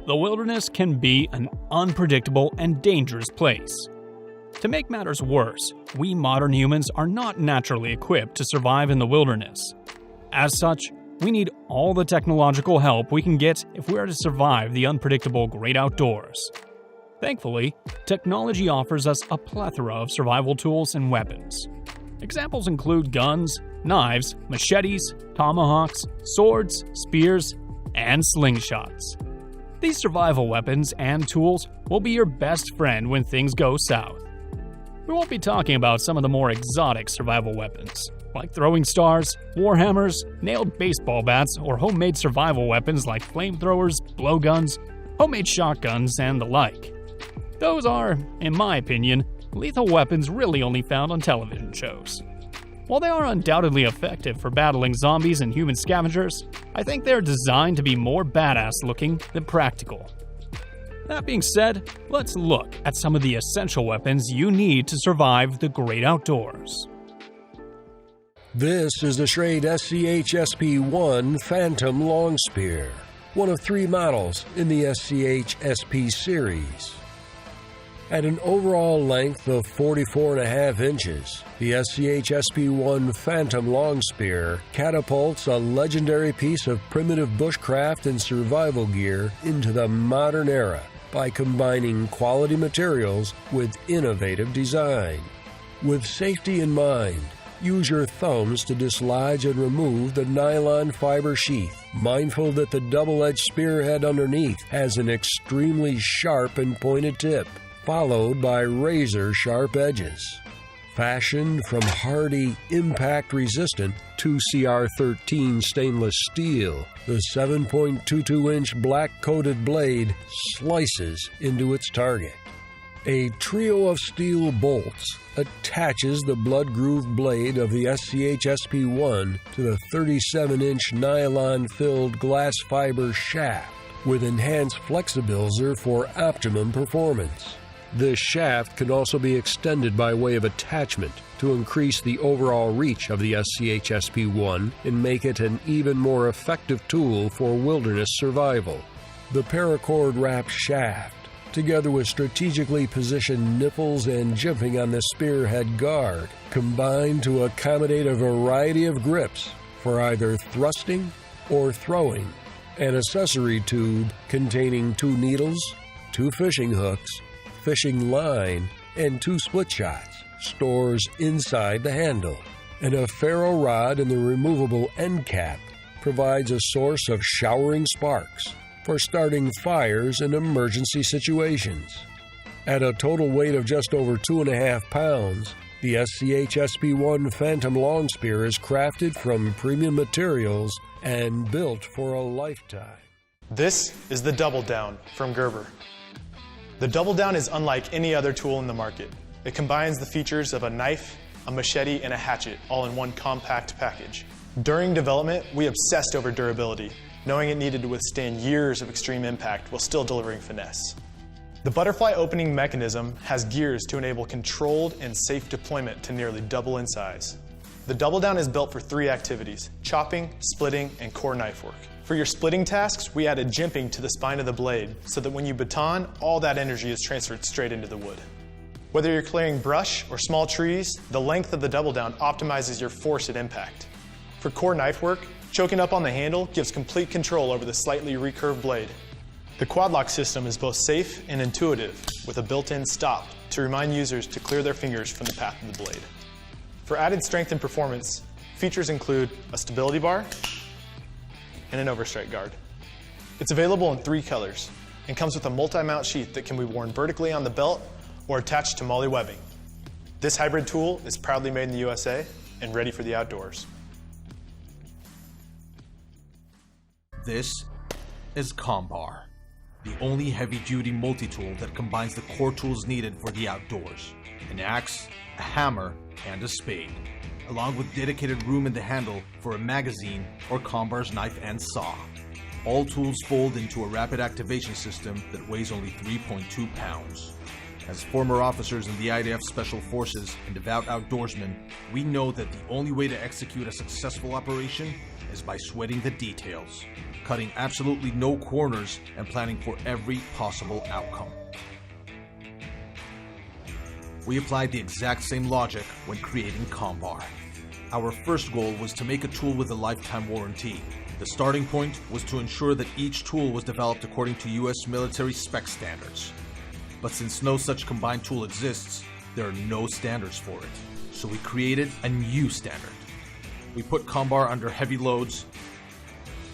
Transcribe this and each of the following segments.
The wilderness can be an unpredictable and dangerous place. To make matters worse, we modern humans are not naturally equipped to survive in the wilderness. As such, we need all the technological help we can get if we are to survive the unpredictable great outdoors. Thankfully, technology offers us a plethora of survival tools and weapons. Examples include guns, knives, machetes, tomahawks, swords, spears, and slingshots. These survival weapons and tools will be your best friend when things go south. We won't be talking about some of the more exotic survival weapons, like throwing stars, warhammers, nailed baseball bats, or homemade survival weapons like flamethrowers, blowguns, homemade shotguns, and the like. Those are, in my opinion, lethal weapons really only found on television shows. While they are undoubtedly effective for battling zombies and human scavengers, I think they are designed to be more badass looking than practical. That being said, let's look at some of the essential weapons you need to survive the great outdoors. This is the Schrade SCH-SP1 Phantom Long Spear, one of 3 models in the SCH-SP series. At an overall length of 44.5 inches, the SCH-SP1 Phantom Long Spear catapults a legendary piece of primitive bushcraft and survival gear into the modern era by combining quality materials with innovative design. With safety in mind, use your thumbs to dislodge and remove the nylon fiber sheath, mindful that the double-edged spearhead underneath has an extremely sharp and pointed tip, followed by razor-sharp edges. Fashioned from hardy, impact-resistant 2CR13 stainless steel, the 7.22-inch black-coated blade slices into its target. A trio of steel bolts attaches the blood-grooved blade of the SCH-SP1 to the 37-inch nylon-filled glass fiber shaft with enhanced flexibilizer for optimum performance. This shaft can also be extended by way of attachment to increase the overall reach of the SCH-SP1 and make it an even more effective tool for wilderness survival. The paracord-wrapped shaft, together with strategically positioned nipples and jimping on the spearhead guard, combine to accommodate a variety of grips for either thrusting or throwing. An accessory tube containing 2 needles, 2 fishing hooks, fishing line, and 2 split shots stores inside the handle. And a ferro rod in the removable end cap provides a source of showering sparks for starting fires in emergency situations. At a total weight of just over 2.5 pounds, the SCH-SP1 Phantom Long Spear is crafted from premium materials and built for a lifetime. This is the Doubledown from Gerber. The Doubledown is unlike any other tool in the market. It combines the features of a knife, a machete, and a hatchet all in one compact package. During development, we obsessed over durability, knowing it needed to withstand years of extreme impact while still delivering finesse. The butterfly opening mechanism has gears to enable controlled and safe deployment to nearly double in size. The Doubledown is built for 3 activities: chopping, splitting, and core knife work. For your splitting tasks, we added jimping to the spine of the blade so that when you baton, all that energy is transferred straight into the wood. Whether you're clearing brush or small trees, the length of the Doubledown optimizes your force at impact. For core knife work, choking up on the handle gives complete control over the slightly recurved blade. The quad lock system is both safe and intuitive, with a built-in stop to remind users to clear their fingers from the path of the blade. For added strength and performance, features include a stability bar and an overstrike guard. It's available in 3 colors and comes with a multi-mount sheath that can be worn vertically on the belt or attached to MOLLE webbing. This hybrid tool is proudly made in the USA and ready for the outdoors. This is Combar, the only heavy-duty multi-tool that combines the core tools needed for the outdoors: an axe, a hammer, and a spade, along with dedicated room in the handle for a magazine or Combar's knife and saw. All tools fold into a rapid activation system that weighs only 3.2 pounds. As former officers in the IDF Special Forces and devout outdoorsmen, we know that the only way to execute a successful operation is by sweating the details, cutting absolutely no corners, and planning for every possible outcome. We applied the exact same logic when creating Combar. Our first goal was to make a tool with a lifetime warranty. The starting point was to ensure that each tool was developed according to US military spec standards. But since no such combined tool exists, there are no standards for it. So we created a new standard. We put Combar under heavy loads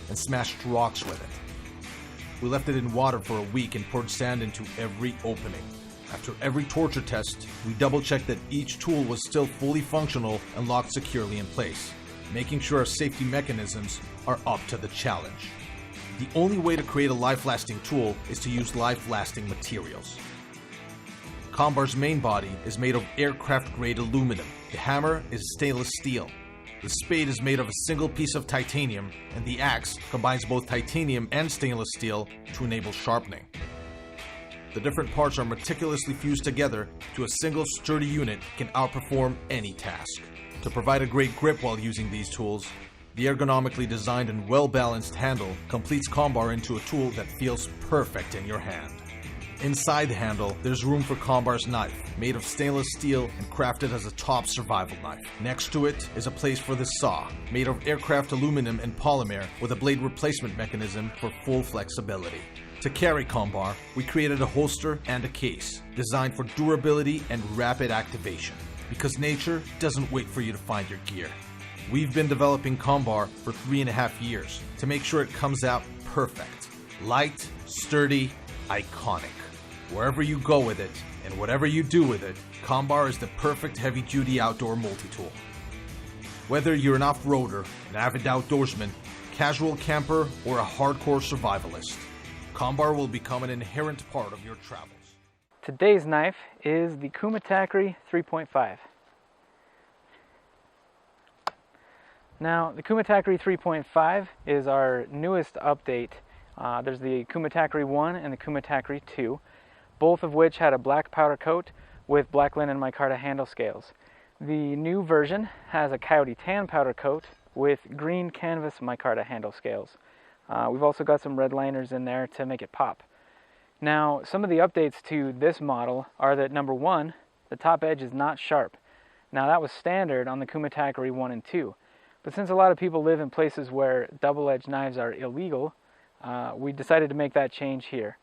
and smashed rocks with it. We left it in water for a week and poured sand into every opening. After every torture test, we double-checked that each tool was still fully functional and locked securely in place, making sure our safety mechanisms are up to the challenge. The only way to create a life-lasting tool is to use life-lasting materials. Combar's main body is made of aircraft-grade aluminum. The hammer is stainless steel. The spade is made of a single piece of titanium, and the axe combines both titanium and stainless steel to enable sharpening. The different parts are meticulously fused together to a single sturdy unit can outperform any task. To provide a great grip while using these tools, the ergonomically designed and well-balanced handle completes Combar into a tool that feels perfect in your hand. Inside the handle, there's room for Combar's knife, made of stainless steel and crafted as a top survival knife. Next to it is a place for the saw, made of aircraft aluminum and polymer with a blade replacement mechanism for full flexibility. To carry Combar, we created a holster and a case, designed for durability and rapid activation, because nature doesn't wait for you to find your gear. We've been developing Combar for 3.5 years to make sure it comes out perfect. Light, sturdy, iconic. Wherever you go with it, and whatever you do with it, Combar is the perfect heavy-duty outdoor multi-tool. Whether you're an off-roader, an avid outdoorsman, casual camper, or a hardcore survivalist, Combar will become an inherent part of your travels. Today's knife is the Cuma 3.5. Now, the Cuma 3.5 is our newest update. There's the Cuma 1 and the Cuma 2, both of which had a black powder coat with black linen micarta handle scales. The new version has a coyote tan powder coat with green canvas micarta handle scales. We've also got some red liners in there to make it pop. Now, some of the updates to this model are that number one, the top edge is not sharp. Now, that was standard on the Cuma 1 and 2. But since a lot of people live in places where double-edged knives are illegal, we decided to make that change here.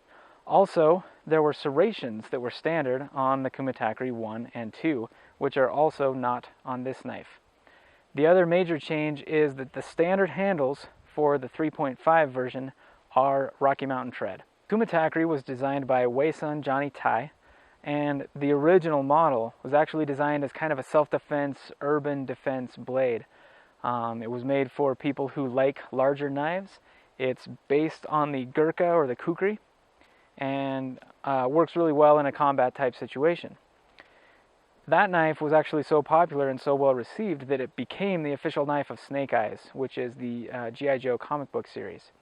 Also, there were serrations that were standard on the Cuma 1 and 2, which are also not on this knife. The other major change is that the standard handles for the 3.5 version are Rocky Mountain tread. Cuma was designed by Wei-san Johnny Tai, and the original model was actually designed as kind of a self-defense, urban defense blade. It was made for people who like larger knives. It's based on the Gurkha or the Kukri, and works really well in a combat type situation. That knife was actually so popular and so well received that it became the official knife of Snake Eyes, which is the G.I. Joe comic book series.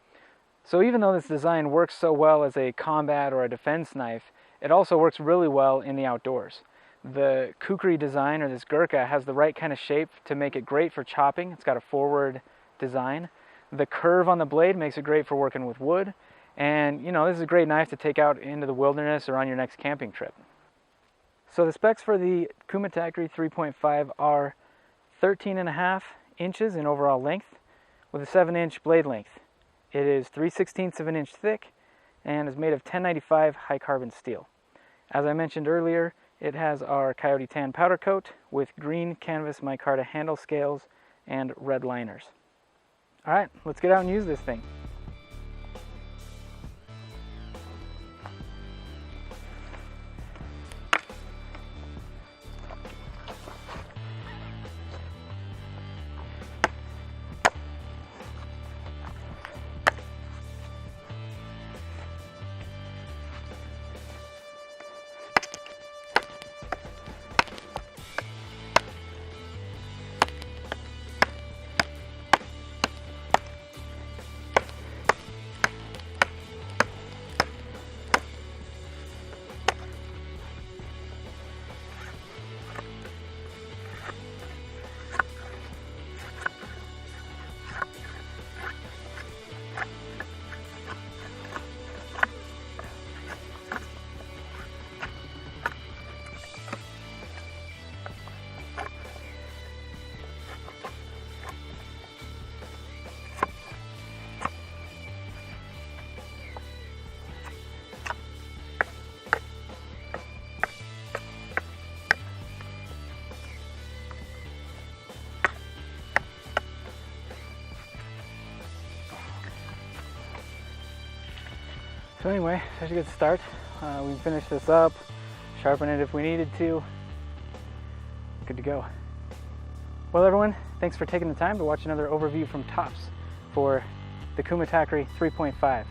So even though this design works so well as a combat or a defense knife, it also works really well in the outdoors. The Kukri design, or this Gurkha, has the right kind of shape to make it great for chopping. It's got a forward design. The curve on the blade makes it great for working with wood. And, you know, this is a great knife to take out into the wilderness or on your next camping trip. So the specs for the Cuma 3.5 are 13.5 inches in overall length with a 7-inch blade length. It is 3/16 of an inch thick and is made of 1095 high carbon steel. As I mentioned earlier, it has our coyote tan powder coat with green canvas micarta handle scales and red liners. All right, let's get out and use this thing. So anyway, such a good start. We finished this up, sharpen it if we needed to. Good to go. Well everyone, thanks for taking the time to watch another overview from Tops for the Cuma 3.5.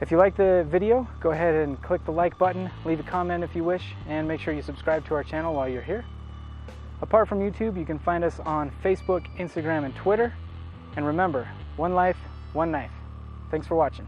If you like the video, go ahead and click the like button, leave a comment if you wish, and make sure you subscribe to our channel while you're here. Apart from YouTube, you can find us on Facebook, Instagram, and Twitter. And remember, one life, one knife. Thanks for watching.